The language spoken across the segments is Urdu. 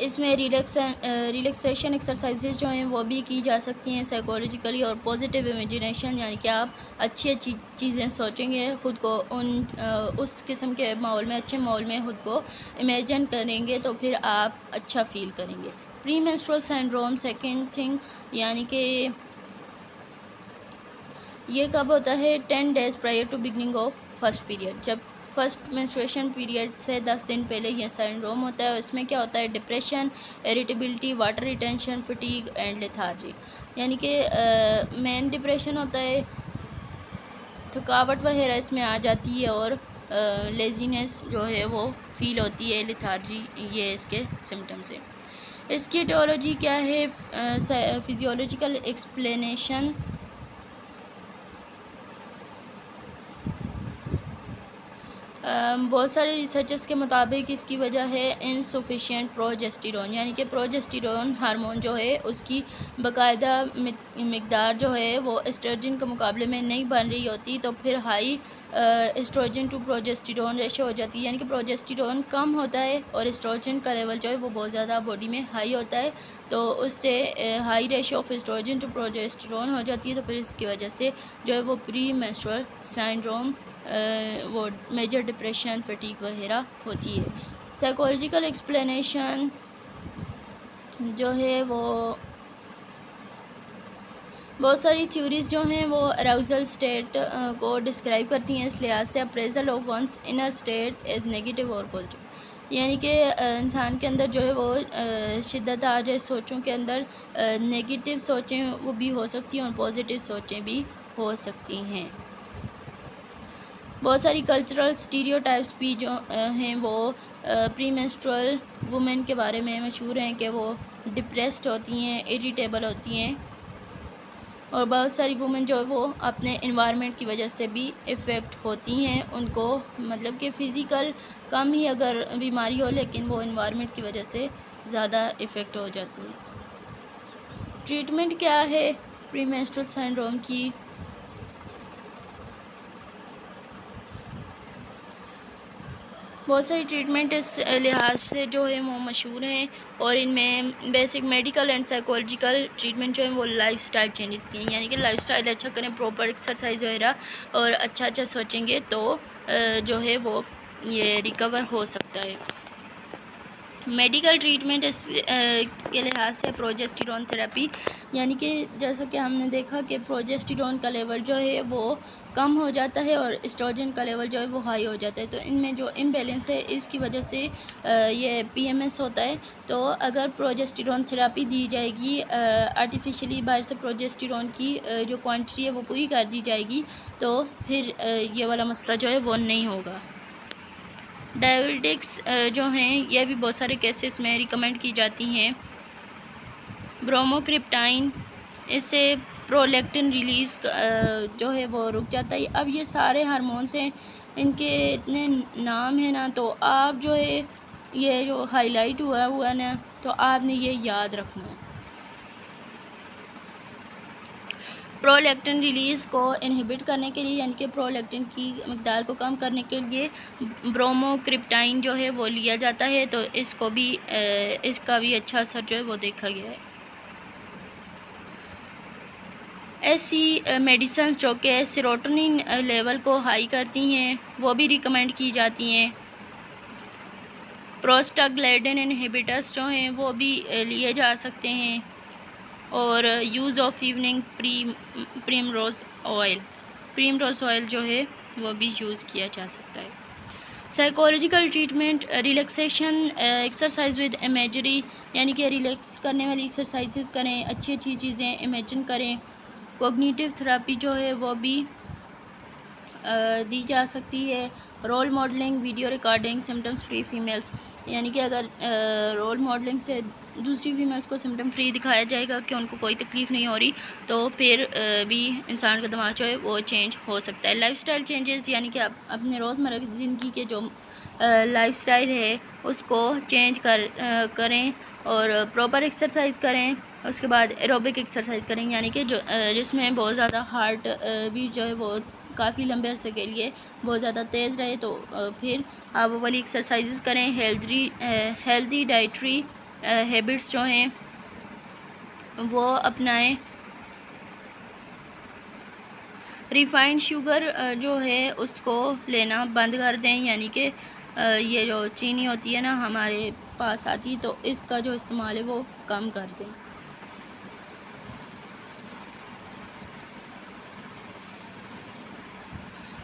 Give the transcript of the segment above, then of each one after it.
اس میں ریلیکسیشن ایکسرسائزز جو ہیں وہ بھی کی جا سکتی ہیں سائیکولوجیکلی، اور پازیٹیو امیجنیشن یعنی کہ آپ اچھی اچھی چیزیں سوچیں گے، خود کو اس قسم کے ماحول میں، اچھے ماحول میں خود کو امیجن کریں گے تو پھر آپ اچھا فیل کریں گے۔ پری مینسٹرول سنڈروم سیکنڈ تھنگ، یعنی کہ یہ کب ہوتا ہے؟ 10 days prior to beginning of first period، جب فرسٹ menstruation پیریڈ سے 10 دن پہلے یہ سنڈروم ہوتا ہے۔ اس میں کیا ہوتا ہے؟ Depression, irritability, water retention, fatigue and lethargy, یعنی کہ مین ڈپریشن ہوتا ہے، تھکاوٹ وغیرہ اس میں آ جاتی ہے، اور لیزینس جو ہے وہ فیل ہوتی ہے، لیتھارجی، یہ اس کے سمٹمس ہیں۔ اس کی ایٹیولوجی کیا ہے؟ فزیولوجیکل ایکسپلینیشن، بہت سارے ریسرچرز کے مطابق اس کی وجہ ہے انسفیشینٹ پروجسٹیرون، یعنی کہ پروجسٹیرون ہارمون جو ہے اس کی باقاعدہ مقدار جو ہے وہ ایسٹروجن کے مقابلے میں نہیں بن رہی ہوتی، تو پھر ہائی ایسٹروجن ٹو پروجسٹیرون ریشو ہو جاتی ہے، یعنی کہ پروجسٹیرون کم ہوتا ہے اور ایسٹروجن کا لیول جو ہے وہ بہت زیادہ باڈی میں ہائی ہوتا ہے، تو اس سے high ratio of estrogen to progesterone ہو جاتی ہے، تو پھر اس کی وجہ سے جو ہے وہ پری مینسٹرول سنڈروم، وہ میجر ڈپریشن، فٹیگ وغیرہ ہوتی ہے۔ سائیکولوجیکل ایکسپلینیشن جو ہے وہ بہت ساری تھیوریز جو ہیں وہ اراؤزل اسٹیٹ کو ڈسکرائب کرتی ہیں، اس لحاظ سے appraisal of ones inner state is negative اور پازیٹیو، یعنی کہ انسان کے اندر جو ہے وہ شدت آ جائے سوچوں کے اندر، نیگیٹو سوچیں وہ بھی ہو سکتی ہیں اور پازیٹیو سوچیں بھی ہو سکتی ہیں۔ بہت ساری کلچرل اسٹیریوٹائپس بھی جو ہیں وہ پری مینسٹرول وومن کے بارے میں مشہور ہیں کہ وہ ڈپریسڈ ہوتی ہیں، اریٹیبل ہوتی ہیں، اور بہت ساری وومن جو وہ اپنے انوائرمنٹ کی وجہ سے بھی افیکٹ ہوتی ہیں، ان کو مطلب کہ فزیکل کم ہی اگر بیماری ہو لیکن وہ انوائرمنٹ کی وجہ سے زیادہ افیکٹ ہو جاتی ہے۔ ٹریٹمنٹ کیا ہے پری مینسٹرول سنڈروم کی؟ بہت ساری ٹریٹمنٹ اس لحاظ سے جو ہے وہ مشہور ہیں، اور ان میں basic medical and psychological treatment جو ہے وہ لائف سٹائل چینجز کی ہیں، یعنی کہ لائف سٹائل اچھا کریں، پراپر ایکسرسائز وغیرہ اور اچھا سوچیں گے تو جو ہے وہ یہ ریکور ہو سکتا ہے۔ میڈیکل ٹریٹمنٹ اس کے لحاظ سے پروجسٹیرون تھراپی، یعنی کہ جیسا کہ ہم نے دیکھا کہ پروجسٹیرون کا لیول جو ہے وہ کم ہو جاتا ہے اور ایسٹروجن کا لیول جو ہے وہ ہائی ہو جاتا ہے، تو ان میں جو امبیلنس ہے اس کی وجہ سے یہ پی ایم ایس ہوتا ہے، تو اگر پروجسٹیرون تھراپی دی جائے گی، آرٹیفیشلی باہر سے پروجسٹیرون کی جو کوانٹٹی ہے وہ پوری کر دی جائے گی، تو پھر یہ والا مسئلہ جو ہے وہ نہیں ہوگا۔ ڈائیورٹکس جو ہیں یہ بھی بہت سارے کیسز میں ریکمینڈ کی جاتی ہیں۔ بروموکرپٹائن، اس سے پرولیکٹن ریلیز جو ہے وہ رک جاتا ہے۔ اب یہ سارے ہارمونس ہیں، ان کے اتنے نام ہیں نا، تو آپ جو ہے یہ جو ہائی لائٹ ہوا نا، تو آپ نے یہ یاد رکھنا ہے۔ پرولیکٹن ریلیز کو انہیبٹ کرنے کے لیے، یعنی کہ پرولیکٹن کی مقدار کو کم کرنے کے لیے بروموکرپٹائن جو ہے وہ لیا جاتا ہے، تو اس کا بھی اچھا اثر جو ہے وہ دیکھا گیا ہے۔ ایسی میڈیسنز جو کہ سیروٹونین لیول کو ہائی کرتی ہیں وہ بھی ریکمینڈ کی جاتی ہیں۔ پروسٹاگلیڈن انہیبیٹرز جو ہیں وہ بھی لیے جا سکتے ہیں، اور یوز آف ایوننگ پریمروز آئل جو ہے وہ بھی یوز کیا جا سکتا ہے۔ Psychological treatment, relaxation exercise with imagery, یعنی کہ ریلیکس کرنے والی ایکسرسائزز کریں، اچھی چیزیں امیجن کریں۔ کوگنیٹیو تھراپی جو ہے وہ بھی دی جا سکتی ہے۔ Role modelling, video recording, symptoms free families, یعنی کہ اگر رول ماڈلنگ سے دوسری فیمیلز کو سمٹم فری دکھایا جائے گا کہ ان کو کوئی تکلیف نہیں ہو رہی، تو پھر بھی انسان کا دماغ جو ہے وہ چینج ہو سکتا ہے۔ لائف سٹائل چینجز، یعنی کہ آپ اپنے روزمرہ کی زندگی کے جو لائف سٹائل ہے اس کو چینج کریں، اور پراپر ایکسرسائز کریں، اس کے بعد ایروبک ایکسرسائز کریں، یعنی کہ جس میں بہت زیادہ ہارٹ بیٹ جو ہے وہ کافی لمبے عرصے کے لیے بہت زیادہ تیز رہے، تو پھر آپ وہ والی ایکسرسائزز کریں۔ ہیلدی ڈائٹری ہیبٹس جو ہیں وہ اپنائیں. ریفائنڈ شوگر جو ہے اس کو لینا بند کر دیں، یعنی کہ یہ جو چینی ہوتی ہے نا ہمارے پاس آتی، تو اس کا جو استعمال ہے وہ کم کر دیں.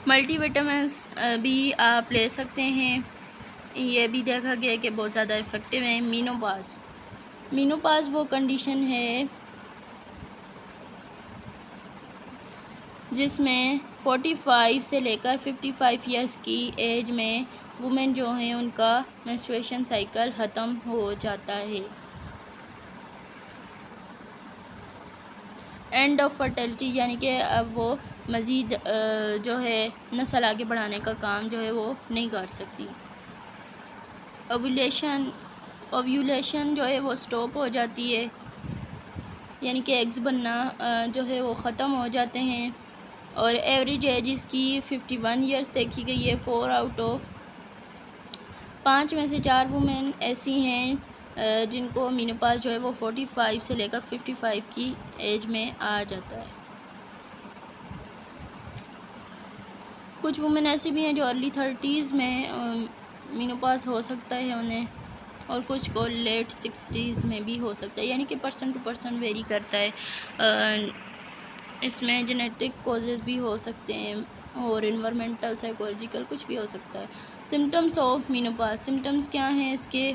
ملٹی وٹامنس بھی آپ لے سکتے ہیں، یہ بھی دیکھا گیا ہے کہ بہت زیادہ افیکٹو ہیں. مینوپاز وہ کنڈیشن ہے جس میں 45 سے لے کر 55 ایئرس کی ایج میں وومن جو ہیں ان کا منسٹریشن سائیکل ختم ہو جاتا ہے. اینڈ آف فرٹیلٹی، یعنی کہ اب وہ مزید جو ہے نسل آگے بڑھانے کا کام جو ہے وہ نہیں کر سکتی. اوویولیشن جو ہے وہ سٹاپ ہو جاتی ہے، یعنی کہ ایگز بننا جو ہے وہ ختم ہو جاتے ہیں. اور ایوریج ایج اس کی 51 ایئرس دیکھی گئی ہے. 4 آؤٹ آف 5 میں سے 4 وومن ایسی ہیں جن کو مینوپاز جو ہے وہ 45 سے لے کر 55 کی ایج میں آ جاتا ہے. کچھ وومن ایسی بھی ہیں جو ارلی 30s میں مینوپاز ہو سکتا ہے انہیں، اور کچھ کو لیٹ 60s میں بھی ہو سکتا ہے، یعنی کہ پرسن ٹو پرسن ویری کرتا ہے. اس میں جینیٹک کوزز بھی ہو سکتے ہیں اور انوائرمنٹل سائیکولوجیکل کچھ بھی ہو سکتا ہے. سمٹمز آف مینوپاز، سمٹمز کیا ہیں اس کے؟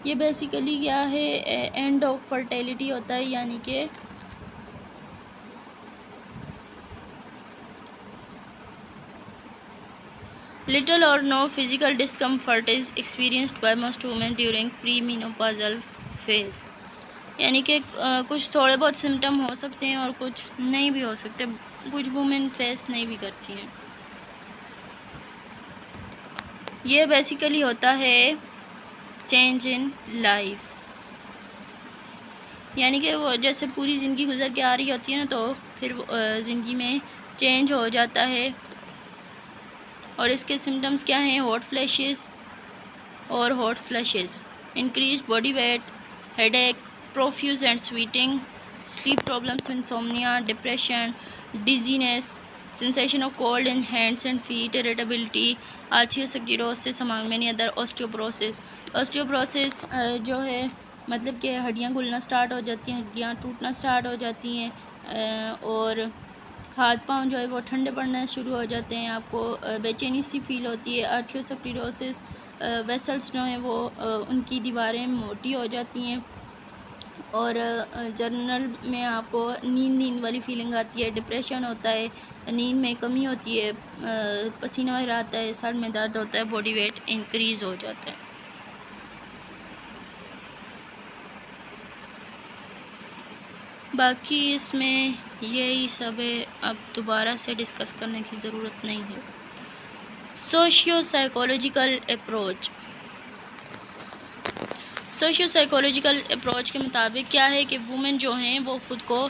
یہ بیسیکلی کیا ہے، اینڈ آف فرٹیلٹی ہوتا ہے، یعنی کہ little or no physical discomfort is experienced by most women during pre-menopausal phase. یعنی کہ کچھ تھوڑے بہت سمٹم ہو سکتے ہیں اور کچھ نہیں بھی ہو سکتے، کچھ وومن فیس نہیں بھی کرتی ہیں. یہ بیسیکلی ہوتا ہے چینج ان لائف، یعنی کہ وہ جیسے پوری زندگی گزر کے آ رہی ہوتی ہے نا، تو پھر زندگی میں چینج ہو جاتا ہے. اور اس کے سمٹمز کیا ہیں؟ Hot flashes, increase body weight, headache, profuse and sweating, sleep problems, insomnia, depression, dizziness, sensation of cold in hands and feet, irritability, atherosclerosis among many other. Osteoporosis جو ہے مطلب کہ ہڈیاں گلنا سٹارٹ ہو جاتی ہیں، ہڈیاں ٹوٹنا سٹارٹ ہو جاتی ہیں، اور ہاتھ پاؤں جو ہے وہ ٹھنڈے پڑنا شروع ہو جاتے ہیں، آپ کو بے چینی سی فیل ہوتی ہے. آرتھروسکلیروسس، ویسلز جو ہیں وہ ان کی دیواریں موٹی ہو جاتی ہیں، اور جنرل میں آپ کو نیند والی فیلنگ آتی ہے. ڈپریشن ہوتا ہے، نیند میں کمی ہوتی ہے، پسینہ وغیرہ آتا ہے، سر میں درد ہوتا ہے، باڈی ویٹ انکریز ہو جاتا ہے. باقی اس میں یہی سب ہے، اب دوبارہ سے ڈسکس کرنے کی ضرورت نہیں ہے. سوشیو سائیکولوجیکل اپروچ کے مطابق کیا ہے کہ وومن جو ہیں وہ خود کو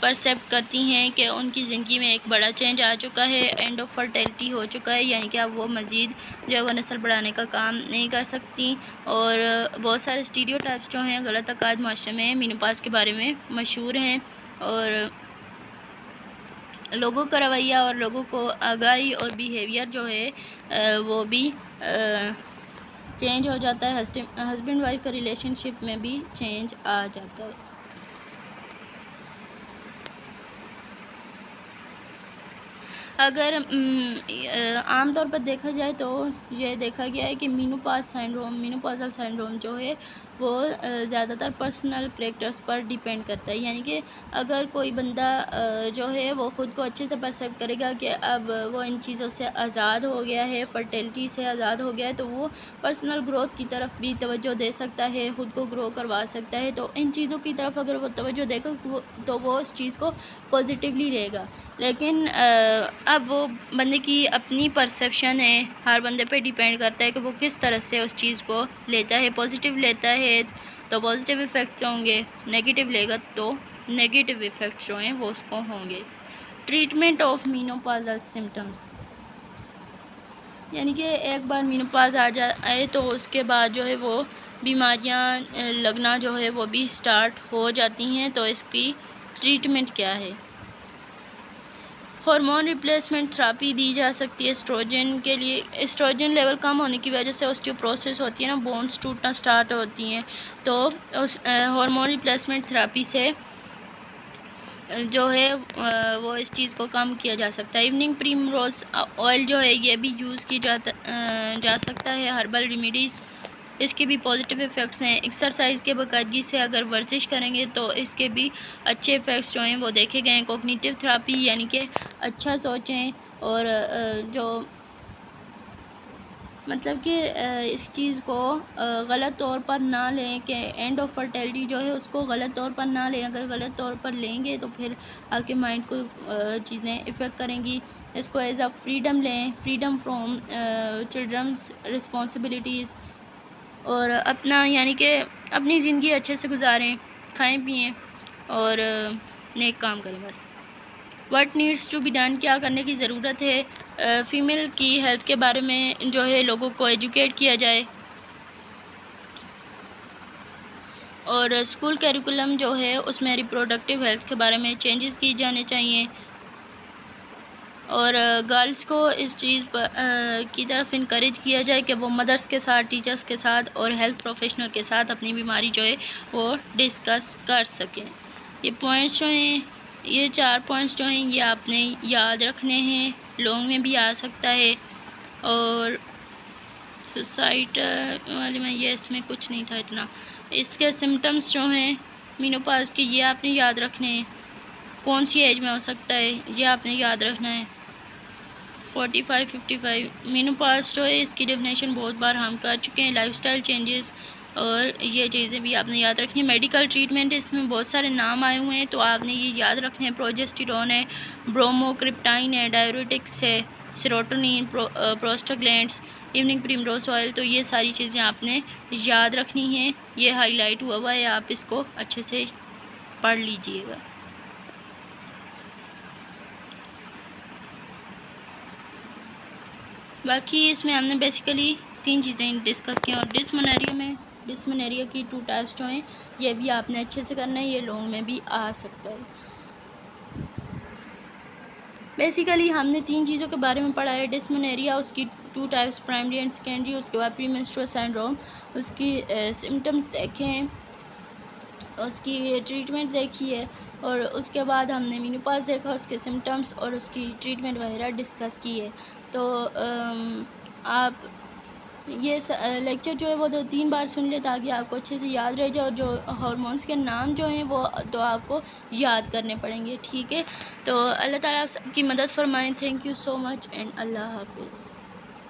پرسیپٹ کرتی ہیں کہ ان کی زندگی میں ایک بڑا چینج آ چکا ہے، اینڈ آف فرٹیلٹی ہو چکا ہے، یعنی کہ اب وہ مزید جو ہے وہ نسل بڑھانے کا کام نہیں کر سکتی. اور بہت سارے اسٹیریوٹائپس جو ہیں غلط عقائد معاشرے میں مینوپاز کے بارے میں مشہور ہیں، اور لوگوں کا رویہ اور لوگوں کو آگاہی اور بیہیویئر جو ہے وہ بھی چینج ہو جاتا ہے. ہسبینڈ وائف کا ریلیشن شپ میں بھی چینج آ جاتا ہے. اگر عام طور پر دیکھا جائے تو یہ دیکھا گیا ہے کہ مینوپازل سائنڈروم جو ہے وہ زیادہ تر پرسنل کریکٹرز پر ڈیپینڈ کرتا ہے، یعنی کہ اگر کوئی بندہ جو ہے وہ خود کو اچھے سے پرسیپٹ کرے گا کہ اب وہ ان چیزوں سے آزاد ہو گیا ہے، فرٹیلٹی سے آزاد ہو گیا ہے، تو وہ پرسنل گروتھ کی طرف بھی توجہ دے سکتا ہے، خود کو گرو کروا سکتا ہے. تو ان چیزوں کی طرف اگر وہ توجہ دے گا تو وہ اس چیز کو پازیٹیولی لے گا. لیکن اب وہ بندے کی اپنی پرسیپشن ہے، ہر بندے پہ ڈیپینڈ کرتا ہے کہ وہ کس طرح سے اس چیز کو لیتا ہے. پازیٹیو لیتا ہے تو پازیٹیو ایفیکٹس ہوں گے، نیگیٹیو لے گا تو نیگیٹیو ایفیکٹس جو ہیں وہ اس کو ہوں گے. ٹریٹمنٹ آف مینوپازل سمٹمز، یعنی کہ ایک بار مینوپاز آئے تو اس کے بعد جو ہے وہ بیماریاں لگنا جو ہے وہ بھی سٹارٹ ہو جاتی ہیں. تو اس کی ٹریٹمنٹ کیا ہے؟ ہارمون ریپلیسمنٹ تھراپی دی جا سکتی ہے ایسٹروجن کے لیے. ایسٹروجن لیول کم ہونے کی وجہ سے اوسٹیوپروسس ہوتی ہے نا، بونس ٹوٹنا سٹارٹ ہوتی ہیں. تو اس ہارمون ریپلیسمنٹ تھراپی سے جو ہے وہ اس چیز کو کم کیا جا سکتا ہے. ایوننگ پریم روز آئل جو ہے یہ بھی یوز کی جا سکتا ہے. ہربل ریمیڈیز اس کے بھی پازیٹیو ایفیکٹس ہیں. ایکسرسائز کے باقاعدگی سے اگر ورزش کریں گے تو اس کے بھی اچھے ایفیکٹس جو ہیں وہ دیکھے گئے ہیں. کوگنیٹیو تھراپی یعنی کہ اچھا سوچیں اور جو مطلب کہ اس چیز کو غلط طور پر نہ لیں کہ اینڈ آف فرٹیلٹی جو ہے اس کو غلط طور پر نہ لیں. اگر غلط طور پر لیں گے تو پھر آپ کے مائنڈ کو چیزیں افیکٹ کریں گی. اس کو ایز اے فریڈم لیں، فریڈم فرام چلڈرنس رسپانسبلٹیز، اور اپنا یعنی کہ اپنی زندگی اچھے سے گزاریں، کھائیں پئیں اور نیک کام کریں. بس what needs to be done, کیا کرنے کی ضرورت ہے؟ فیمیل کی ہیلتھ کے بارے میں جو ہے لوگوں کو ایجوکیٹ کیا جائے، اور اسکول کیریکولم جو ہے اس میں ریپروڈکٹیو ہیلتھ کے بارے میں چینجز کی جانے چاہیے، اور گرلس کو اس چیز کی طرف انکریج کیا جائے کہ وہ مدرس کے ساتھ، ٹیچرس کے ساتھ اور ہیلتھ پروفیشنل کے ساتھ اپنی بیماری جو ہے وہ ڈسکس کر سکیں. یہ پوائنٹس جو ہیں، یہ 4 پوائنٹس جو ہیں یہ آپ نے یاد رکھنے ہیں. لانگ میں بھی آ سکتا ہے، اور سوسائٹ والے میں یہ اس میں کچھ نہیں تھا اتنا. اس کے سمٹمز جو ہیں مینوپاز کے یہ آپ نے یاد رکھنے ہیں. کون سی ایج میں ہو سکتا ہے یہ آپ نے یاد رکھنا ہے. 45 55 مینوپاز جو ہے اس کی ڈیفینیشن بہت بار ہم کر چکے ہیں. لائف سٹائل چینجز اور یہ چیزیں بھی آپ نے یاد رکھنی ہیں. میڈیکل ٹریٹمنٹ اس میں بہت سارے نام آئے ہوئے ہیں تو آپ نے یہ یاد رکھنے ہیں. پروجسٹیرون ہے، بروموکرپٹائن ہے، ڈائیورٹکس ہے، سیروٹونین، پروسٹاگلینڈس، ایوننگ پریمروز آئل. تو یہ ساری چیزیں آپ نے یاد رکھنی ہیں. یہ ہائی لائٹ ہوا ہے، آپ اس کو اچھے سے پڑھ لیجئے گا. باقی اس میں ہم نے بیسیکلی 3 چیزیں ڈسکس کی، اور ڈسمنیریا کی 2 ٹائپس جو ہیں یہ بھی آپ نے اچھے سے کرنا ہے. یہ لانگ میں بھی آ سکتا ہے. بیسیکلی ہم نے 3 چیزوں کے بارے میں پڑھا ہے. ڈسمنیریا، اس کی 2 ٹائپس، پرائمری اینڈ سیکنڈری. اس کے بعد پری مینسٹرول سنڈروم، اس کی سمٹمز دیکھیں، اس کی ٹریٹمنٹ دیکھی ہے، اور اس کے بعد ہم نے مینوپاز دیکھا، اس کے سمٹمز اور اس کی ٹریٹمنٹ وغیرہ ڈسکس کی ہے. تو آپ یہ لیکچر جو ہے وہ 2-3 بار سن لیں تاکہ آپ کو اچھے سے یاد رہ جائے، اور جو ہارمونس کے نام جو ہیں وہ تو آپ کو یاد کرنے پڑیں گے. ٹھیک ہے، تو اللہ تعالیٰ آپ سب کی مدد فرمائیں. Thank you so much and اللہ حافظ.